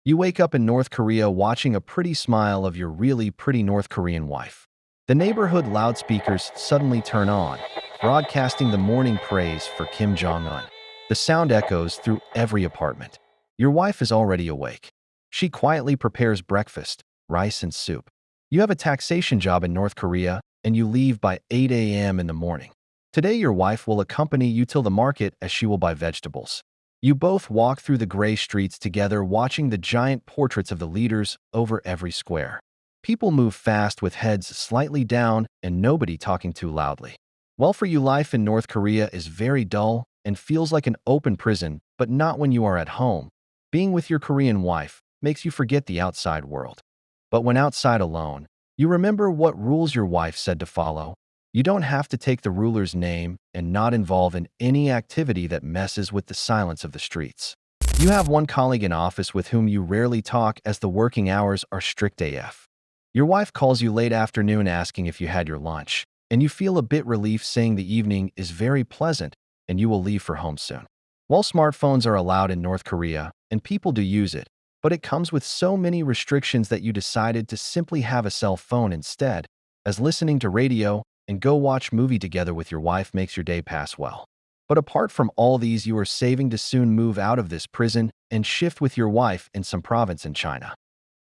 You wake up in North Korea watching a pretty smile of your really pretty North Korean wife. The neighborhood loudspeakers suddenly turn on, broadcasting the morning praise for Kim Jong-un. The sound echoes through every apartment. Your wife is already awake. She quietly prepares breakfast, rice and soup. You have a taxation job in North Korea, and you leave by 8 a.m. in the morning. Today, your wife will accompany you till the market as she will buy vegetables. You both walk through the gray streets together, watching the giant portraits of the leaders over every square. People move fast with heads slightly down and nobody talking too loudly. Well, for you, life in North Korea is very dull and feels like an open prison, but not when you are at home. Being with your Korean wife makes you forget the outside world. But when outside alone, you remember what rules your wife said to follow. You don't have to take the ruler's name and not involve in any activity that messes with the silence of the streets. You have one colleague in office with whom you rarely talk as the working hours are strict AF. Your wife calls you late afternoon asking if you had your lunch, and you feel a bit relief, saying the evening is very pleasant and you will leave for home soon. While smartphones are allowed in North Korea, and people do use it, but it comes with so many restrictions that you decided to simply have a cell phone instead, as listening to radio and go watch movie together with your wife makes your day pass well. But apart from all these, you are saving to soon move out of this prison and shift with your wife in some province in China.